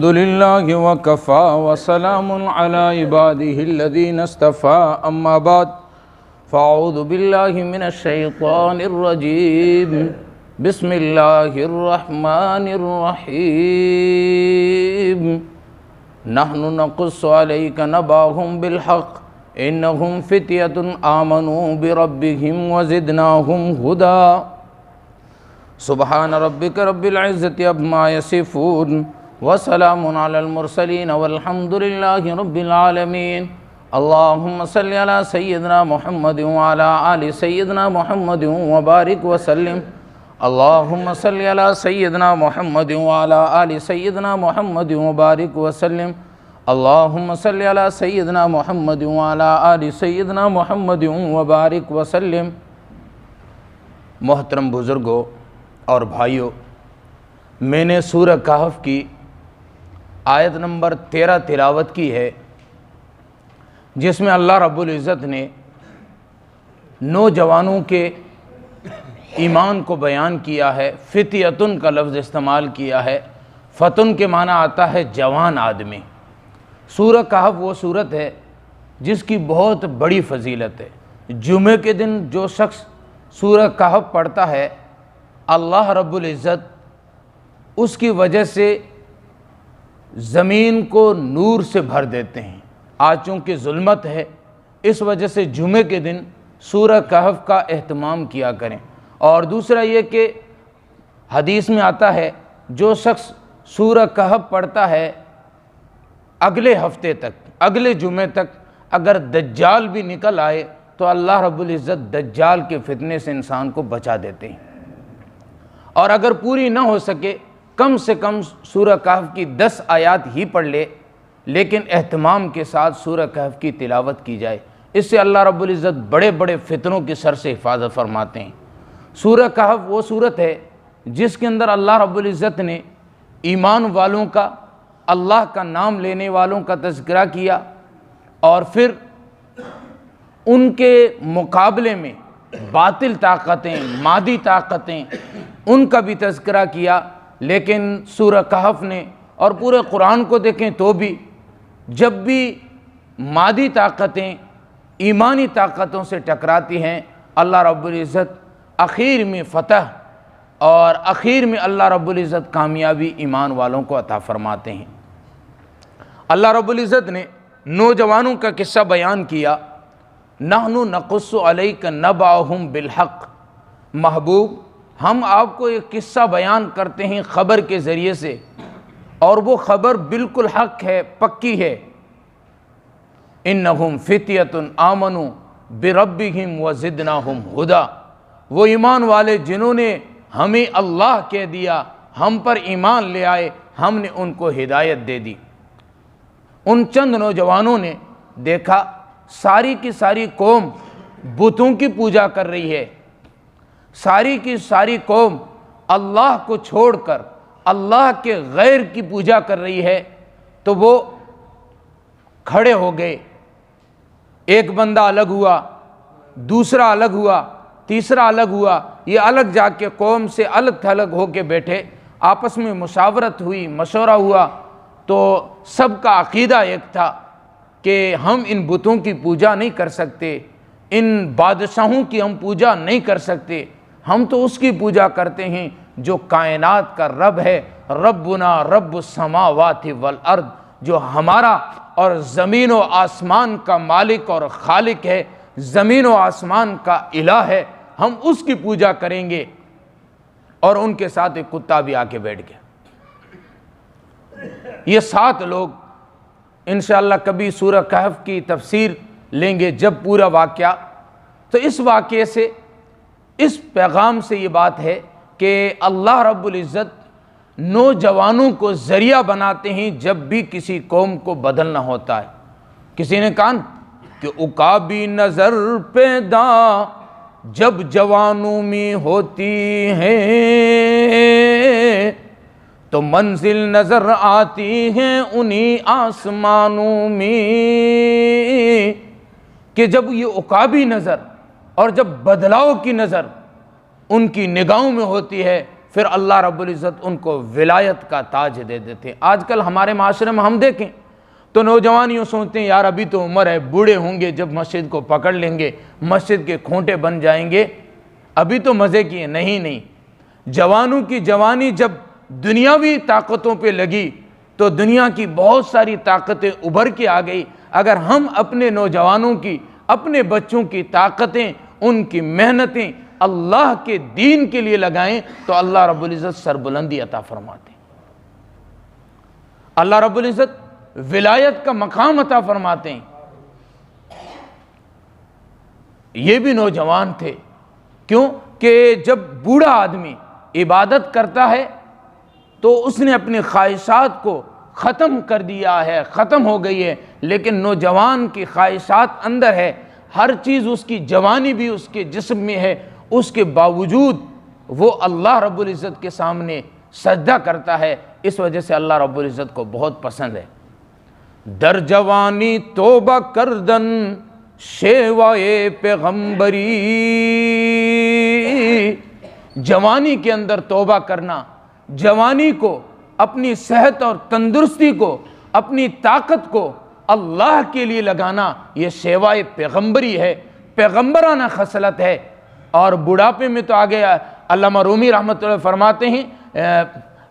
الحمد لله وكفى وسلام على عباده الذين اصطفى أما بعد فأعوذ بالله من الشيطان الرجيم بسم الله الرحمن الرحيم نحن نقص عليك نبأهم بالحق إنهم فتية آمنوا بربهم وزدناهم هدى سبحان ربك رب العزة عما يصفون وسلام على المرسلين والحمد لله رب العالمين اللهم صل على سيدنا محمد وعلى آل سيدنا محمد وبارك وسلم اللهم صل على سيدنا محمد وعلى آل سيدنا محمد وبارك وسلم اللهم صل على سيدنا محمد وعلى آل سيدنا محمد وبارك وسلم۔ محترم بزرگوں اور بھائیوں، میں نے سورہ کہف کی آیت نمبر 13 تلاوت کی ہے، جس میں اللہ رب العزت نے نوجوانوں کے ایمان کو بیان کیا ہے۔ فتیتن کا لفظ استعمال کیا ہے۔ فتن کے معنی آتا ہے جوان آدمی۔ سورہ کہف وہ سورت ہے جس کی بہت بڑی فضیلت ہے۔ جمعے کے دن جو شخص سورہ کہف پڑھتا ہے، اللہ رب العزت اس کی وجہ سے زمین کو نور سے بھر دیتے ہیں۔ آج چونکہ ظلمت ہے، اس وجہ سے جمعے کے دن سورہ کہف کا اہتمام کیا کریں۔ اور دوسرا یہ کہ حدیث میں آتا ہے جو شخص سورہ کہف پڑھتا ہے اگلے ہفتے تک، اگلے جمعے تک اگر دجال بھی نکل آئے تو اللہ رب العزت دجال کے فتنے سے انسان کو بچا دیتے ہیں۔ اور اگر پوری نہ ہو سکے کم سے کم سورہ کہف کی 10 آیات ہی پڑھ لے، لیکن اہتمام کے ساتھ سورہ کہف کی تلاوت کی جائے، اس سے اللہ رب العزت بڑے بڑے فتنوں کی سر سے حفاظت فرماتے ہیں۔ سورہ کہف وہ سورت ہے جس کے اندر اللہ رب العزت نے ایمان والوں کا، اللہ کا نام لینے والوں کا تذکرہ کیا، اور پھر ان کے مقابلے میں باطل طاقتیں، مادی طاقتیں، ان کا بھی تذکرہ کیا۔ لیکن سورہ کہف نے اور پورے قرآن کو دیکھیں تو بھی جب بھی مادی طاقتیں ایمانی طاقتوں سے ٹکراتی ہیں، اللہ رب العزت اخیر میں فتح اور اخیر میں اللہ رب العزت کامیابی ایمان والوں کو عطا فرماتے ہیں۔ اللہ رب العزت نے نوجوانوں کا قصہ بیان کیا، نحن نقص علیک نبأہم بالحق۔ محبوب، ہم آپ کو ایک قصہ بیان کرتے ہیں خبر کے ذریعے سے، اور وہ خبر بالکل حق ہے، پکی ہے۔ انہم فتیۃ آمنوا بربہم وزدناہم ہدی۔ وہ ایمان والے جنہوں نے ہمیں اللہ کہہ دیا، ہم پر ایمان لے آئے، ہم نے ان کو ہدایت دے دی۔ ان چند نوجوانوں نے دیکھا ساری کی ساری قوم بتوں کی پوجا کر رہی ہے، ساری کی ساری قوم اللہ کو چھوڑ کر اللہ کے غیر کی پوجا کر رہی ہے، تو وہ کھڑے ہو گئے۔ ایک بندہ الگ ہوا، دوسرا الگ ہوا، تیسرا الگ ہوا، یہ الگ جا کے قوم سے الگ تھلگ ہو کے بیٹھے، آپس میں مشاورت ہوئی، مشورہ ہوا، تو سب کا عقیدہ ایک تھا کہ ہم ان بتوں کی پوجا نہیں کر سکتے، ان بادشاہوں کی ہم پوجا نہیں کر سکتے، ہم تو اس کی پوجا کرتے ہیں جو کائنات کا رب ہے، ربنا رب السماوات والارض، جو ہمارا اور زمین و آسمان کا مالک اور خالق ہے، زمین و آسمان کا الہ ہے، ہم اس کی پوجا کریں گے۔ اور ان کے ساتھ ایک کتا بھی آ کے بیٹھ گیا۔ یہ 7 لوگ انشاءاللہ کبھی سورہ کہف کی تفسیر لیں گے جب پورا واقعہ۔ تو اس واقعے سے، اس پیغام سے یہ بات ہے کہ اللہ رب العزت نوجوانوں کو ذریعہ بناتے ہیں جب بھی کسی قوم کو بدلنا ہوتا ہے۔ کسی نے کہا کہ عقابی نظر پیدا جب جوانوں میں ہوتی ہے تو منزل نظر آتی ہے انہی آسمانوں میں، کہ جب یہ عقابی نظر اور جب بدلاؤ کی نظر ان کی نگاہوں میں ہوتی ہے، پھر اللہ رب العزت ان کو ولایت کا تاج دے دیتے ہیں۔ آج کل ہمارے معاشرے میں ہم دیکھیں تو نوجوان یوں سوچتے ہیں یار ابھی تو عمر ہے، بوڑھے ہوں گے جب مسجد کو پکڑ لیں گے، مسجد کے کھونٹے بن جائیں گے، ابھی تو مزے کیے۔ نہیں، جوانوں کی جوانی جب دنیاوی طاقتوں پہ لگی تو دنیا کی بہت ساری طاقتیں ابھر کے آ گئی۔ اگر ہم اپنے نوجوانوں کی، اپنے بچوں کی طاقتیں، ان کی محنتیں اللہ کے دین کے لیے لگائیں تو اللہ رب العزت سربلندی عطا فرماتے ہیں، اللہ رب العزت ولایت کا مقام عطا فرماتے ہیں۔ یہ بھی نوجوان تھے، کیوں کہ جب بوڑھا آدمی عبادت کرتا ہے تو اس نے اپنی خواہشات کو ختم کر دیا ہے، ختم ہو گئی ہے، لیکن نوجوان کی خواہشات اندر ہے، ہر چیز اس کی جوانی بھی اس کے جسم میں ہے، اس کے باوجود وہ اللہ رب العزت کے سامنے سجدہ کرتا ہے، اس وجہ سے اللہ رب العزت کو بہت پسند ہے۔ در جوانی توبہ کردن شیوائے پیغمبری، جوانی کے اندر توبہ کرنا، جوانی کو، اپنی صحت اور تندرستی کو، اپنی طاقت کو اللہ کے لیے لگانا، یہ شیوائے پیغمبری ہے، پیغمبرانہ خصلت ہے۔ اور بڑھاپے میں تو آگے علامہ رومی رحمۃ اللہ فرماتے ہیں،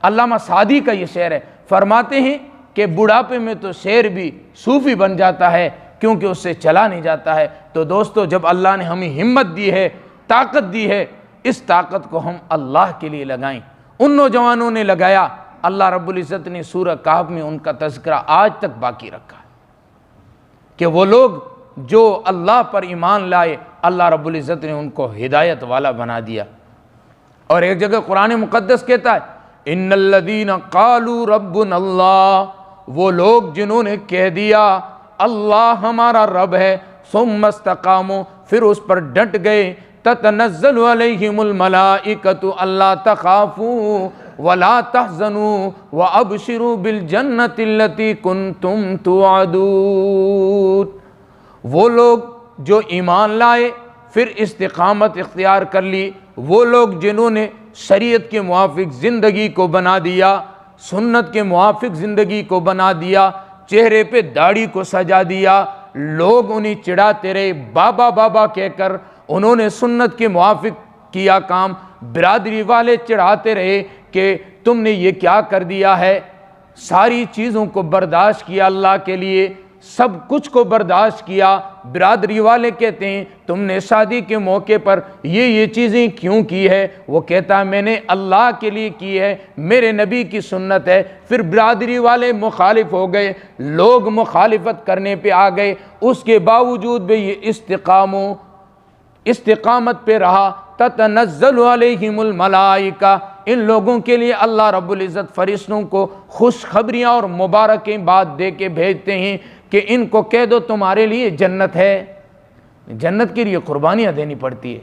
علامہ سعدی کا یہ شعر ہے، فرماتے ہیں کہ بڑھاپے میں تو شعر بھی صوفی بن جاتا ہے کیونکہ اس سے چلا نہیں جاتا ہے۔ تو دوستو، جب اللہ نے ہمیں ہمت دی ہے، طاقت دی ہے، اس طاقت کو ہم اللہ کے لیے لگائیں۔ ان نوجوانوں نے لگایا، اللہ رب العزت نے سورہ کہف میں ان کا تذکرہ آج تک باقی رکھا ہے کہ وہ لوگ جو اللہ پر ایمان لائے، اللہ رب العزت نے ان کو ہدایت والا بنا دیا۔ اور ایک جگہ قرآن مقدس کہتا ہے ان الذین قالوا ربنا اللہ، وہ لوگ جنہوں نے کہہ دیا اللہ ہمارا رب ہے، ثم استقاموا، پھر اس پر ڈٹ گئے، تتنزل علیہم الملائکۃ الا تخافوا ولا تحزنوا وابشروا بالجنۃ التی کنتم توعدون۔ وہ لوگ جو ایمان لائے پھر استقامت اختیار کر لی، وہ لوگ جنہوں نے شریعت کے موافق زندگی کو بنا دیا، سنت کے موافق زندگی کو بنا دیا، چہرے پہ داڑھی کو سجا دیا، لوگ انہیں چڑھاتے رہے بابا بابا کہہ کر، انہوں نے سنت کے موافق کیا کام، برادری والے چڑھاتے رہے کہ تم نے یہ کیا کر دیا ہے، ساری چیزوں کو برداشت کیا اللہ کے لیے، سب کچھ کو برداشت کیا۔ برادری والے کہتے ہیں تم نے شادی کے موقع پر یہ چیزیں کیوں کی ہے، وہ کہتا ہے میں نے اللہ کے لیے کی ہے، میرے نبی کی سنت ہے۔ پھر برادری والے مخالف ہو گئے، لوگ مخالفت کرنے پہ آ گئے، اس کے باوجود بھی یہ استقامت پہ رہا۔ تتنزل علیہم الملائکہ، ان لوگوں کے لیے اللہ رب العزت فرشتوں کو خوشخبریاں اور مبارکیں بات دے کے بھیجتے ہیں کہ ان کو کہہ دو تمہارے لیے جنت ہے۔ جنت کے لیے قربانیاں دینی پڑتی ہے۔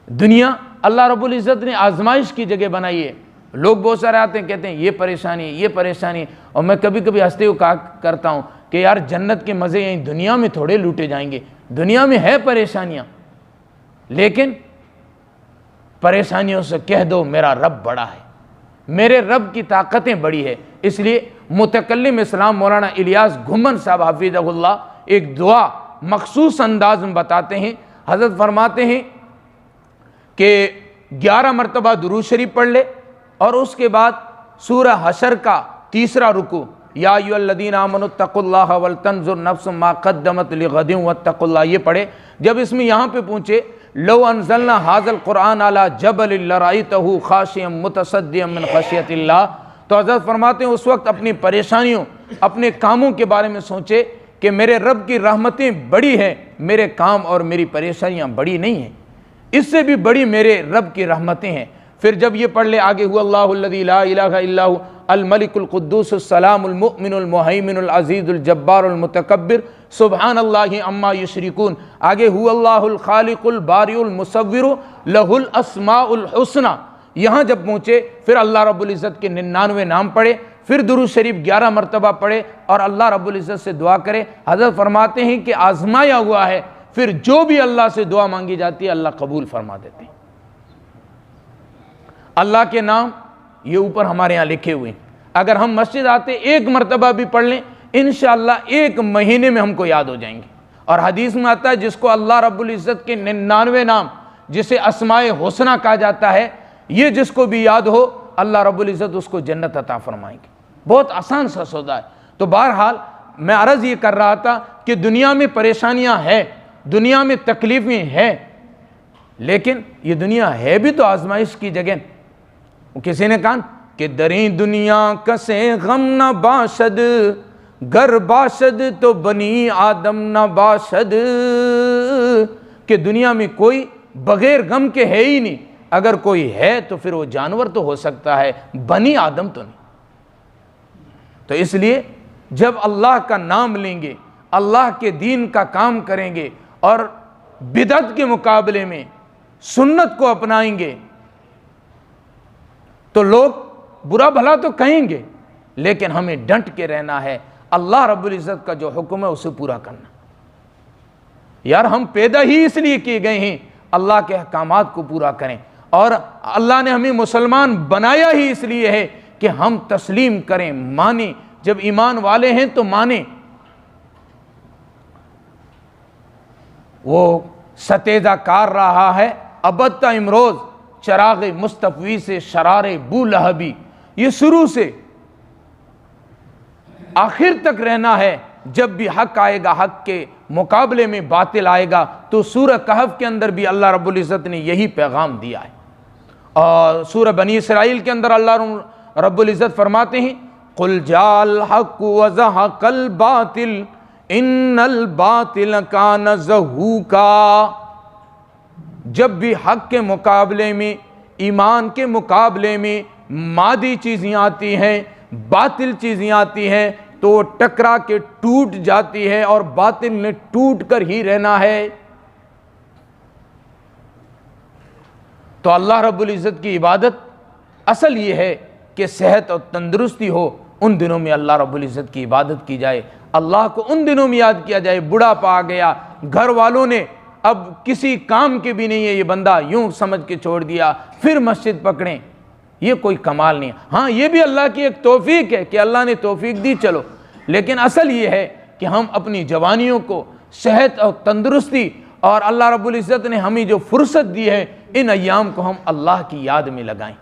دنیا اللہ رب العزت نے آزمائش کی جگہ بنائی ہے۔ لوگ بہت سارے آتے ہیں کہتے ہیں یہ پریشانی یہ پریشانی، اور میں کبھی کبھی ہنستے ہوئے کہا کرتا ہوں کہ یار جنت کے مزے یہیں دنیا میں تھوڑے لوٹے جائیں گے، دنیا میں ہے پریشانیاں، لیکن پریشانیوں سے کہہ دو میرا رب بڑا ہے، میرے رب کی طاقتیں بڑی ہے۔ اس لیے متکلم اسلام مولانا الیاس گھمن صاحب حفظہ اللہ ایک دعا مخصوص انداز میں بتاتے ہیں۔ حضرت فرماتے ہیں کہ 11 مرتبہ درود شریف پڑھ لے، اور اس کے بعد سورہ حشر کا تیسرا رکوع، یا ایھا الذین آمنوا اتقوا اللہ ولتنظر نفس ما قدمت لغد واتقوا اللہ، یہ پڑھے۔ جب اس میں یہاں پہ پہنچے لو انزلنا ھذا القرآن علی جبل لرأیتہ خاشعا متصدعا من خشیۃ اللہ، تو حضرت فرماتے ہیں اس وقت اپنی پریشانیوں، اپنے کاموں کے بارے میں سوچے کہ میرے رب کی رحمتیں بڑی ہیں، میرے کام اور میری پریشانیاں بڑی نہیں ہیں، اس سے بھی بڑی میرے رب کی رحمتیں ہیں۔ پھر جب یہ پڑھ لے آگے ہوا اللہ الذی لا الہ الا هو الملک القدوس السلام المؤمن المہیمن العزیز الجبار المتکبر سبحان اللہ عما یشرکون، آگے ہوا اللہ الخالق البارئ المصور لہ الاسماء الحسنی، یہاں جب پہنچے پھر اللہ رب العزت کے 99 نام پڑھے، پھر درود شریف 11 مرتبہ پڑھے اور اللہ رب العزت سے دعا کرے۔ حضرت فرماتے ہیں کہ آزمایا ہوا ہے، پھر جو بھی اللہ سے دعا مانگی جاتی ہے اللہ قبول فرما دیتے ہیں۔ اللہ کے نام یہ اوپر ہمارے یہاں لکھے ہوئے ہیں، اگر ہم مسجد آتے ایک مرتبہ بھی پڑھ لیں انشاءاللہ ایک مہینے میں ہم کو یاد ہو جائیں گے۔ اور حدیث میں آتا ہے جس کو اللہ رب العزت کے 99 نام جسے اسماء حسنہ کہا جاتا ہے، یہ جس کو بھی یاد ہو اللہ رب العزت اس کو جنت عطا فرمائیں گے۔ بہت آسان سا سودا ہے۔ تو بہرحال میں عرض یہ کر رہا تھا کہ دنیا میں پریشانیاں ہیں، دنیا میں تکلیفیں ہیں، لیکن یہ دنیا ہے بھی تو آزمائش کی جگہ۔ کسی نے کہا کہ دریں دنیا کسے غم نہ باشد، گر باشد تو بنی آدم نہ باشد، کہ دنیا میں کوئی بغیر غم کے ہے ہی نہیں، اگر کوئی ہے تو پھر وہ جانور تو ہو سکتا ہے، بنی آدم تو نہیں۔ تو اس لیے جب اللہ کا نام لیں گے، اللہ کے دین کا کام کریں گے اور بدعت کے مقابلے میں سنت کو اپنائیں گے تو لوگ برا بھلا تو کہیں گے، لیکن ہمیں ڈٹ کے رہنا ہے، اللہ رب العزت کا جو حکم ہے اسے پورا کرنا۔ یار ہم پیدا ہی اس لیے کیے گئے ہیں اللہ کے احکامات کو پورا کریں، اور اللہ نے ہمیں مسلمان بنایا ہی اس لیے ہے کہ ہم تسلیم کریں، مانیں، جب ایمان والے ہیں تو مانیں۔ وہ ستیزہ کار رہا ہے ابد امروز، چراغ مصطفی سے شرار بو لہبی، یہ شروع سے آخر تک رہنا ہے۔ جب بھی حق آئے گا، حق کے مقابلے میں باطل آئے گا، تو سورہ کہف کے اندر بھی اللہ رب العزت نے یہی پیغام دیا ہے۔ اور سورہ بنی اسرائیل کے اندر اللہ رب العزت فرماتے ہیں قُلْ جَاءَ الْحَقُّ وَزَهَقَ الْبَاطِلُ إِنَّ الْبَاطِلَ كَانَ زَهُوقًا۔ جب بھی حق کے مقابلے میں، ایمان کے مقابلے میں مادی چیزیں آتی ہیں، باطل چیزیں آتی ہیں تو وہ ٹکرا کے ٹوٹ جاتی ہے، اور باطل نے ٹوٹ کر ہی رہنا ہے۔ تو اللہ رب العزت کی عبادت اصل یہ ہے کہ صحت اور تندرستی ہو، ان دنوں میں اللہ رب العزت کی عبادت کی جائے، اللہ کو ان دنوں میں یاد کیا جائے۔ بڑھاپا آ گیا، گھر والوں نے اب کسی کام کے بھی نہیں ہے، یہ بندہ یوں سمجھ کے چھوڑ دیا، پھر مسجد پکڑیں، یہ کوئی کمال نہیں ہے۔ ہاں یہ بھی اللہ کی ایک توفیق ہے کہ اللہ نے توفیق دی، چلو، لیکن اصل یہ ہے کہ ہم اپنی جوانیوں کو صحت اور تندرستی، اور اللہ رب العزت نے ہمیں جو فرصت دی ہے ان ایام کو ہم اللہ کی یاد میں لگائیں۔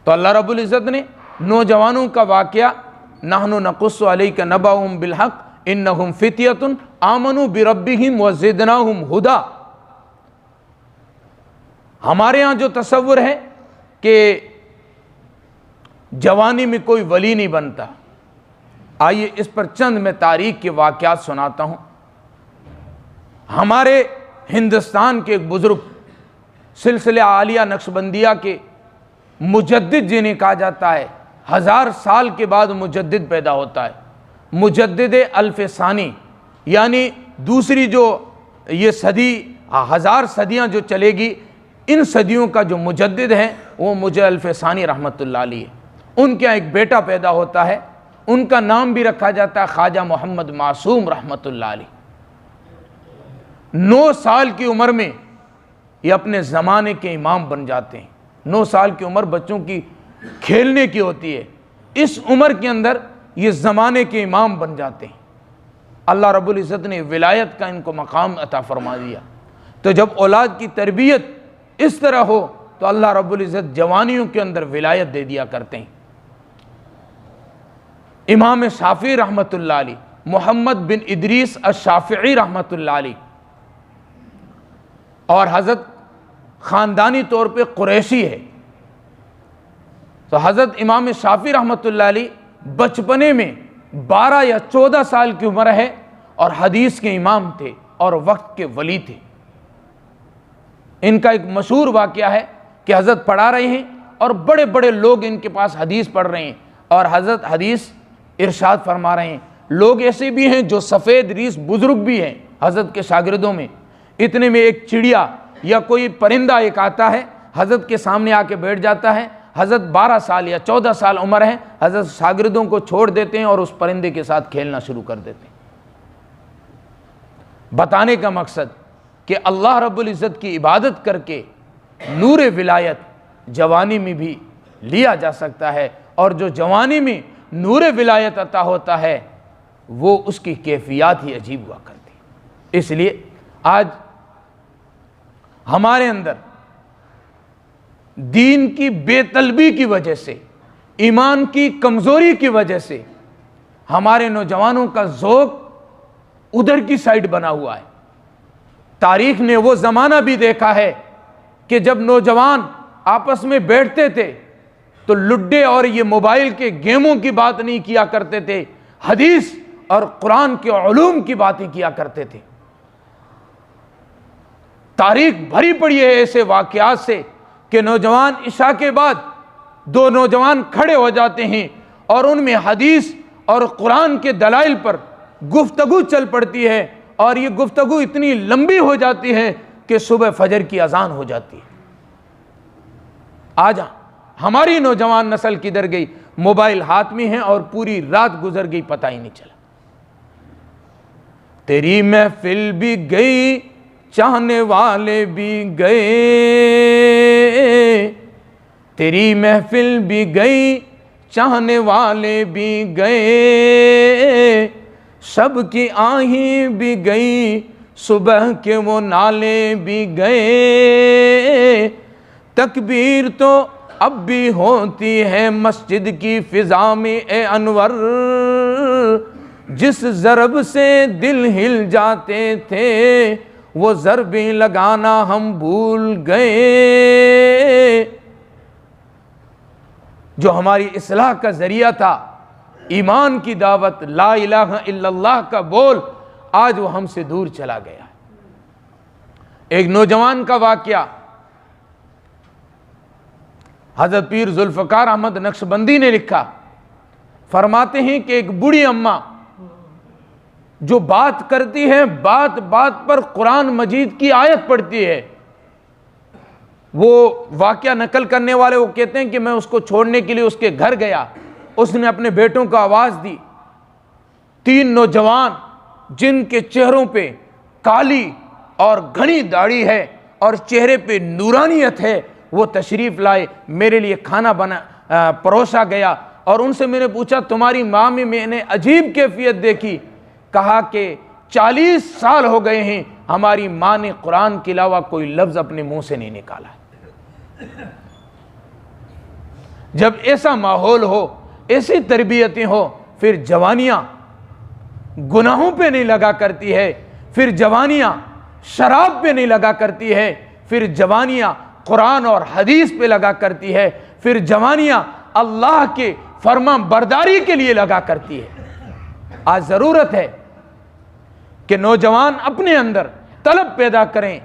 تو اللہ رب العزت نے نوجوانوں کا واقعہ نحن نقص علیک نبأہم بالحق انہم فتیۃ آمنوا بربہم وزدناہم ہدی۔ ہمارے ہاں جو تصور ہے کہ جوانی میں کوئی ولی نہیں بنتا، آئیے اس پر چند میں تاریخ کے واقعات سناتا ہوں۔ ہمارے ہندوستان کے ایک بزرگ، سلسلہ عالیہ نقشبندیہ کے مجدد جنہیں کہا جاتا ہے، 1000 سال کے بعد مجدد پیدا ہوتا ہے، مجدد الف ثانی، یعنی دوسری جو یہ صدی، 1000 صدیاں جو چلے گی، ان صدیوں کا جو مجدد ہے وہ مجدد الف ثانی رحمۃ اللہ علیہ ہے۔ ان کے یہاں ایک بیٹا پیدا ہوتا ہے، ان کا نام بھی رکھا جاتا ہے خواجہ محمد معصوم رحمۃ اللہ علیہ۔ 9 سال کی عمر میں یہ اپنے زمانے کے امام بن جاتے ہیں۔ 9 سال کی عمر بچوں کی کھیلنے کی ہوتی ہے، اس عمر کے اندر یہ زمانے کے امام بن جاتے ہیں۔ اللہ رب العزت نے ولایت کا ان کو مقام عطا فرما دیا۔ تو جب اولاد کی تربیت اس طرح ہو تو اللہ رب العزت جوانیوں کے اندر ولایت دے دیا کرتے ہیں۔ امام شافعی رحمۃ اللہ علیہ، محمد بن ادریس الشافعی رحمۃ اللہ علیہ، اور حضرت خاندانی طور پہ قریشی ہے۔ تو حضرت امام شافعی رحمۃ اللہ علیہ بچپنے میں 12 یا 14 سال کی عمر ہے، اور حدیث کے امام تھے اور وقت کے ولی تھے۔ ان کا ایک مشہور واقعہ ہے کہ حضرت پڑھا رہے ہیں اور بڑے بڑے لوگ ان کے پاس حدیث پڑھ رہے ہیں، اور حضرت حدیث ارشاد فرما رہے ہیں۔ لوگ ایسے بھی ہیں جو سفید ریش بزرگ بھی ہیں حضرت کے شاگردوں میں۔ اتنے میں ایک چڑیا یا کوئی پرندہ ایک آتا ہے، حضرت کے سامنے آ کے بیٹھ جاتا ہے۔ حضرت 12 سال یا 14 سال عمر ہے، حضرت شاگردوں کو چھوڑ دیتے ہیں اور اس پرندے کے ساتھ کھیلنا شروع کر دیتے ہیں۔ بتانے کا مقصد کہ اللہ رب العزت کی عبادت کر کے نور ولایت جوانی میں بھی لیا جا سکتا ہے، اور جو جوانی میں نور ولایت عطا ہوتا ہے وہ اس کی کیفیات ہی عجیب ہوا کرتی ہے۔ اس لیے آج ہمارے اندر دین کی بے طلبی کی وجہ سے، ایمان کی کمزوری کی وجہ سے ہمارے نوجوانوں کا ذوق ادھر کی سائڈ بنا ہوا ہے۔ تاریخ نے وہ زمانہ بھی دیکھا ہے کہ جب نوجوان آپس میں بیٹھتے تھے تو لڈے اور یہ موبائل کے گیموں کی بات نہیں کیا کرتے تھے، حدیث اور قرآن کے علوم کی باتیں کیا کرتے تھے۔ تاریخ بھری پڑی ہے ایسے واقعات سے کہ نوجوان عشاء کے بعد دو نوجوان کھڑے ہو جاتے ہیں اور ان میں حدیث اور قرآن کے دلائل پر گفتگو چل پڑتی ہے، اور یہ گفتگو اتنی لمبی ہو جاتی ہے کہ صبح فجر کی اذان ہو جاتی ہے۔ آج ہماری نوجوان نسل کدھر گئی؟ موبائل ہاتھ میں ہیں اور پوری رات گزر گئی، پتہ ہی نہیں چلا۔ تیری محفل بھی گئی، چاہنے والے بھی گئے، تیری محفل بھی گئی، چاہنے والے بھی گئے، شب کی آہیں بھی گئی، صبح کے وہ نالے بھی گئے، تکبیر تو اب بھی ہوتی ہے مسجد کی فضا میں اے انور، جس ضرب سے دل ہل جاتے تھے وہ ضربیں لگانا ہم بھول گئے۔ جو ہماری اصلاح کا ذریعہ تھا، ایمان کی دعوت، لا الہ الا اللہ کا بول، آج وہ ہم سے دور چلا گیا۔ ایک نوجوان کا واقعہ حضرت پیر ذوالفقار احمد نقشبندی نے لکھا، فرماتے ہیں کہ ایک بوڑھی اماں جو بات کرتی ہے، بات بات پر قرآن مجید کی آیت پڑھتی ہے، وہ واقعہ نقل کرنے والے وہ کہتے ہیں کہ میں اس کو چھوڑنے کے لیے اس کے گھر گیا، اس نے اپنے بیٹوں کو آواز دی، تین نوجوان جن کے چہروں پہ کالی اور گھنی داڑھی ہے اور چہرے پہ نورانیت ہے، وہ تشریف لائے، میرے لیے کھانا پروسا گیا، اور ان سے میں نے پوچھا تمہاری ماں میں نے عجیب کیفیت دیکھی، کہا کہ 40 سال ہو گئے ہیں ہماری ماں نے قرآن کے علاوہ کوئی لفظ اپنے منہ سے نہیں نکالا۔ جب ایسا ماحول ہو، ایسی تربیتیں ہو، پھر جوانیاں گناہوں پہ نہیں لگا کرتی ہے، پھر جوانیاں شراب پہ نہیں لگا کرتی ہے، پھر جوانیاں قرآن اور حدیث پہ لگا کرتی ہے، پھر جوانیاں اللہ کے فرما برداری کے لیے لگا کرتی ہے۔ آج ضرورت ہے کہ نوجوان اپنے اندر طلب پیدا کریں،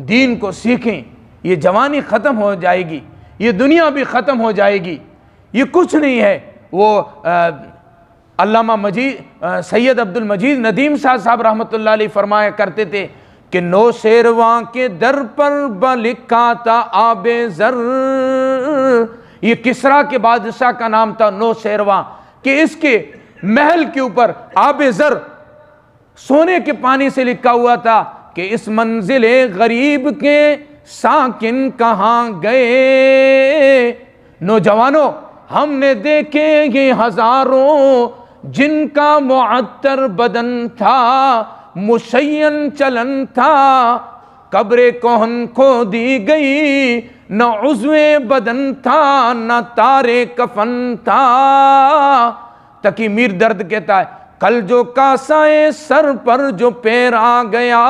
دین کو سیکھیں۔ یہ جوانی ختم ہو جائے گی، یہ دنیا بھی ختم ہو جائے گی، یہ کچھ نہیں ہے۔ وہ علامہ سید عبد المجید ندیم صاحب رحمۃ اللہ علیہ فرمایا کرتے تھے کہ نو شیرواں کے در پر لکھا تھا آب زر، یہ کسریٰ کے بادشاہ کا نام تھا نو شیرواں، کہ اس کے محل کے اوپر آب زر سونے کے پانی سے لکھا ہوا تھا کہ اس منزل غریب کے ساکن کہاں گئے۔ نوجوانوں، ہم نے دیکھے یہ ہزاروں جن کا معطر بدن تھا، مشین چلن تھا، قبر کہن کھو دی گئی، نہ عضو بدن تھا نہ تارے کفن تھا۔ تقی میر درد کہتا ہے کل جو کاسائے سر پر جو پیر آ گیا،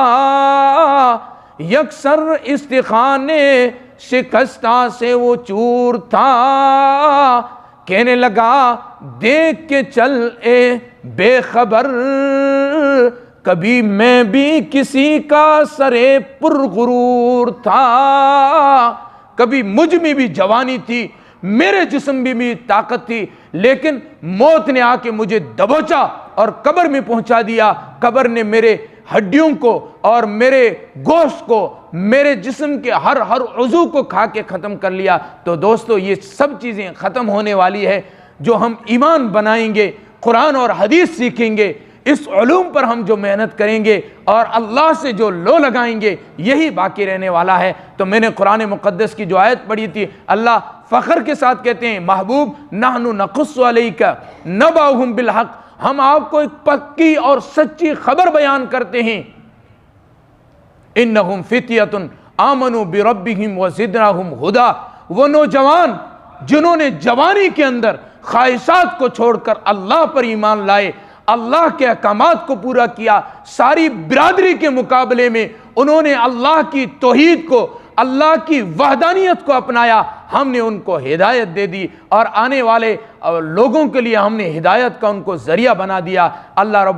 یکسر استخانے شکستہ سے وہ چور تھا، کہنے لگا دیکھ کے چل اے بے خبر، کبھی میں بھی کسی کا سرے پرغرور تھا، کبھی مجھ میں بھی جوانی تھی، میرے جسم میں بھی طاقت تھی، لیکن موت نے آ کے مجھے دبوچا اور قبر میں پہنچا دیا۔ قبر نے میرے ہڈیوں کو اور میرے گوشت کو، میرے جسم کے ہر عضو کو کھا کے ختم کر لیا۔ تو دوستو، یہ سب چیزیں ختم ہونے والی ہے۔ جو ہم ایمان بنائیں گے، قرآن اور حدیث سیکھیں گے، اس علوم پر ہم جو محنت کریں گے اور اللہ سے جو لو لگائیں گے یہی باقی رہنے والا ہے۔ تو میں نے قرآن مقدس کی جو آیت پڑھی تھی، اللہ فخر کے ساتھ کہتے ہیں محبوب نحن نقص علیک نبأہم بالحق، ہم آپ کو ایک پکی اور سچی خبر بیان کرتے ہیں، انہم فتیۃ آمنوا بربہم وزدناہم ہدی، وہ نوجوان جنہوں نے جوانی کے اندر خواہشات کو چھوڑ کر اللہ پر ایمان لائے، اللہ کے احکامات کو پورا کیا، ساری برادری کے مقابلے میں انہوں نے اللہ کی توحید کو، اللہ کی وحدانیت کو اپنایا، ہم نے ان کو ہدایت دے دی اور آنے والے لوگوں کے لیے ہم نے ہدایت کا ان کو ذریعہ بنا دیا۔ اللہ رب